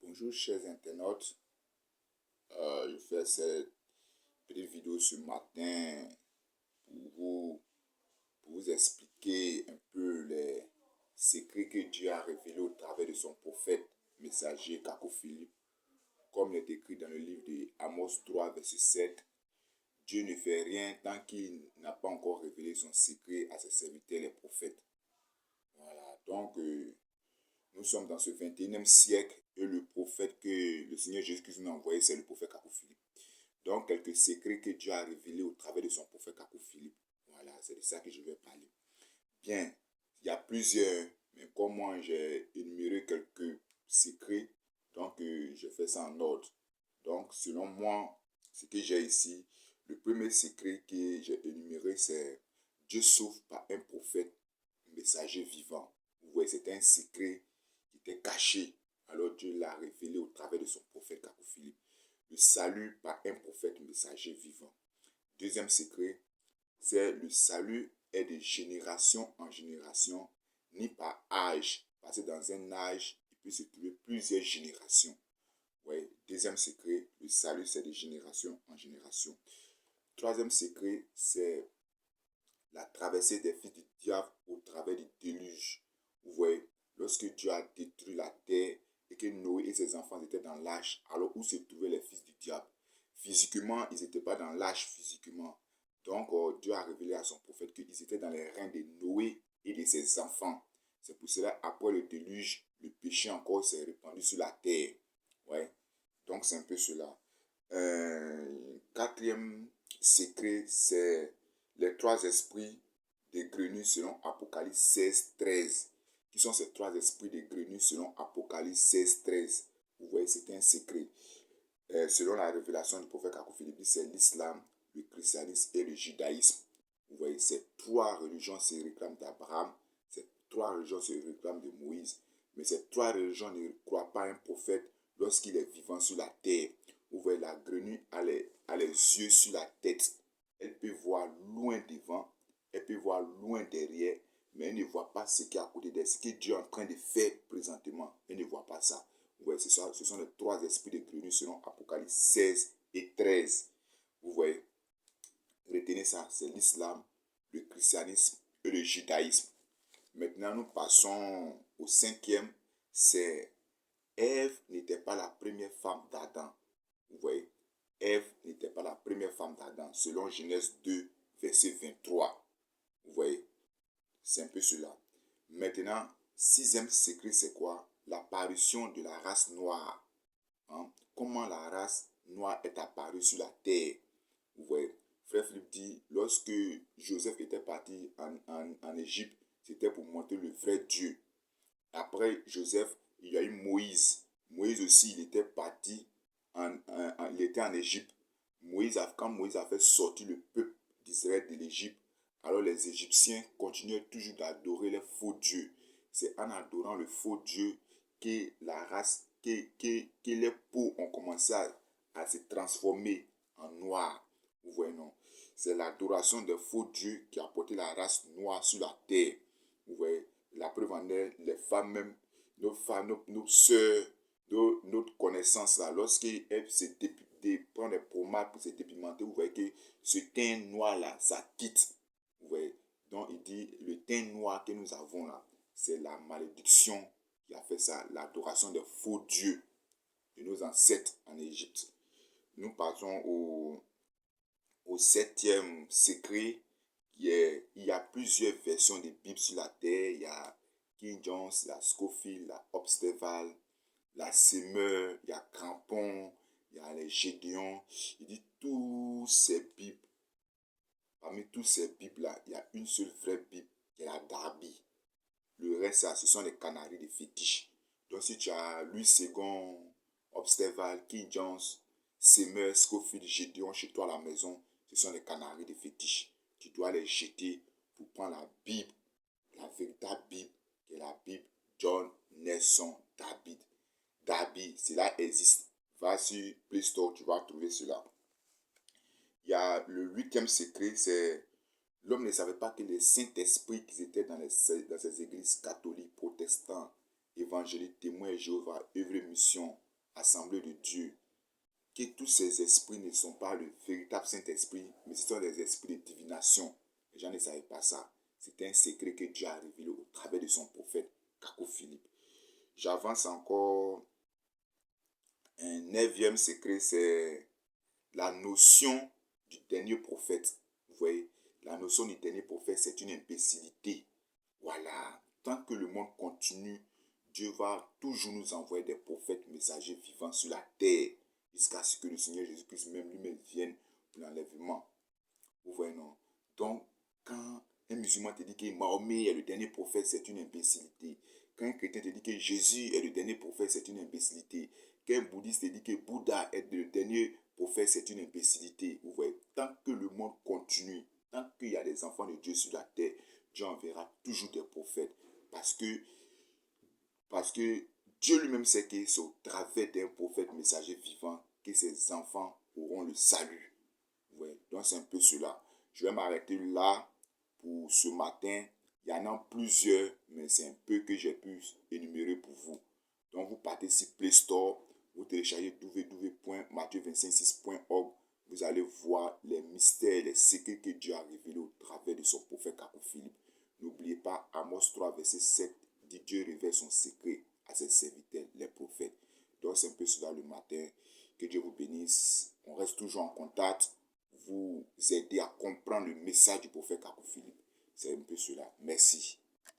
Bonjour chers internautes, je fais cette petite vidéo ce matin pour vous, pour vous expliquer un peu les secrets que Dieu a révélés au travers de son prophète messager Kakou Philippe. Comme il est écrit dans le livre de Amos 3, verset 7, Dieu ne fait rien tant qu'il n'a pas encore révélé son secret à ses serviteurs les prophètes. Voilà, donc nous sommes dans ce 21e siècle et le prophète que le Seigneur Jésus-Christ nous a envoyé, c'est le prophète Kakou Philippe. Donc, quelques secrets que Dieu a révélés au travers de son prophète Kakou Philippe. Voilà, c'est de ça que je vais parler. Bien, il y a plusieurs, mais comme moi j'ai énuméré quelques secrets, donc je fais ça en ordre. Donc, selon moi, ce que j'ai ici, le premier secret que j'ai énuméré, c'est Dieu sauve par un prophète messager vivant. Vous voyez, c'est un secret qui était caché. Alors Dieu l'a révélé au travers de son prophète Kakou Philippe. Le salut par un prophète messager vivant. Deuxième secret, c'est le salut est de génération en génération, ni par âge. Parce que dans un âge, il peut se trouver plusieurs générations. Ouais. Deuxième secret, le salut c'est de génération en génération. Troisième secret, c'est la traversée des fils du diable au travers du déluge. Vous voyez, lorsque Dieu a détruit la terre et que Noé et ses enfants étaient dans l'âge, alors où se trouvaient les fils du diable? Physiquement, ils n'étaient pas dans l'âge physiquement. Donc, Dieu a révélé à son prophète qu'ils étaient dans les reins de Noé et de ses enfants. C'est pour cela, après le déluge, le péché encore s'est répandu sur la terre. Ouais. Donc, c'est un peu cela. Quatrième secret, c'est les trois esprits des grenouilles selon Apocalypse 16, 13. Qui sont ces trois esprits des grenouilles selon Apocalypse 16, 13? Vous voyez, c'est un secret. Selon la révélation du prophète Kakou Philippe, c'est l'islam, le christianisme et le judaïsme. Vous voyez, ces trois religions se réclament d'Abraham, ces trois religions se réclament de Moïse. Mais ces trois religions ne croient pas un prophète lorsqu'il est vivant sur la terre. Vous voyez, la grenouille a les yeux sur la tête. Elle peut voir loin devant, elle peut voir loin derrière, mais elle ne voit pas ce qui est à côté d'elle, ce que Dieu est en train de faire présentement. Elle ne voit pas ça. Vous voyez, ce sont les trois esprits de grenouille selon Apocalypse 16 et 13. Vous voyez, retenez ça, c'est l'islam, le christianisme et le judaïsme. Maintenant, nous passons au cinquième, c'est Ève n'était pas la première femme d'Adam. Vous voyez, Ève n'était pas la première femme d'Adam, selon Genèse 2, verset 23. Vous voyez, c'est un peu cela. Maintenant, sixième secret, c'est quoi? L'apparition de la race noire. Hein? Comment la race noire est apparue sur la terre. Vous voyez, Frère Philippe dit, lorsque Joseph était parti en Égypte, c'était pour montrer le vrai Dieu. Après Joseph, il y a eu Moïse. Moïse aussi, il était parti, il était en Égypte. Quand Moïse a fait sortir le peuple d'Israël de l'Égypte, alors les Égyptiens continuaient toujours d'adorer les faux dieux. C'est en adorant le faux Dieu que la race, que les peaux ont commencé à se transformer en noir. Vous voyez, non? C'est l'adoration des faux dieux qui a porté la race noire sur la terre. Vous voyez, la preuve en est, les femmes même, nos femmes, nos soeurs, notre connaissance là, lorsqu'elles prennent des pommades pour se dépimenter, vous voyez que ce teint noir là, ça quitte. Vous voyez, donc il dit, le teint noir que nous avons là, c'est la malédiction qui a fait ça, l'adoration des faux dieux de nos ancêtres en Égypte. Nous passons au septième secret. Il y a plusieurs versions de Bible sur la terre. Il y a King James, la Scofield, la Obsteval, la Semeur, il y a Crampon, il y a les Gédéons. Il dit tous ces Bibles. Parmi tous ces Bibles-là, il y a une seule vraie Bible qui est la Darby. Le reste, ce sont les canaries de fétiche. Donc, si tu as Louis II, Obsteval, King James, Semeur, Scofield, Gédéon chez toi à la maison, ce sont les canaries de fétiche. Tu dois les jeter pour prendre la Bible, la véritable Bible, qui est la Bible John Nelson Darby. Darby, cela existe. Va sur Play Store, tu vas trouver cela. Il y a le huitième secret, c'est l'homme ne savait pas que les Saint-Esprits qui étaient dans ces églises catholiques, protestantes, évangéliques, témoins de Jéhovah, œuvre mission, assemblée de Dieu, que tous ces esprits ne sont pas le véritable Saint-Esprit, mais ce sont des esprits de divination. Les gens ne savaient pas ça. C'était un secret que Dieu a révélé au travers de son prophète, Kako Philippe. J'avance encore. Un neuvième secret, c'est la notion du dernier prophète. Vous voyez, la notion du dernier prophète, c'est une imbécilité. Voilà. Tant que le monde continue, Dieu va toujours nous envoyer des prophètes messagers vivants sur la terre, jusqu'à ce que le Seigneur Jésus-Christ même lui-même vienne pour l'enlèvement. Vous voyez, non? Donc, quand un musulman te dit que Mahomet est le dernier prophète, c'est une imbécilité. Quand un chrétien te dit que Jésus est le dernier prophète, c'est une imbécilité. Quand un bouddhiste te dit que Bouddha est le dernier prophète, c'est une imbécilité. Vous voyez, tant que le monde continue, tant qu'il y a des enfants de Dieu sur la terre, Dieu enverra toujours des prophètes. Parce que Dieu lui-même sait que c'est au travers d'un prophète messager vivant que ses enfants auront le salut. Ouais, donc c'est un peu cela. Je vais m'arrêter là pour ce matin. Il y en a plusieurs, mais c'est un peu que j'ai pu énumérer pour vous. Donc vous partez sur Play Store, vous téléchargez www.matthieu256.org. Vous allez voir les mystères, les secrets que Dieu a révélés au travers de son prophète Kako Philippe. N'oubliez pas, Amos 3, verset 7, dit Dieu révèle son secret à ses serviteurs, les prophètes. Donc c'est un peu cela le matin. Que Dieu vous bénisse. On reste toujours en contact. Vous aider à comprendre le message du prophète Kako Philippe. C'est un peu cela. Merci.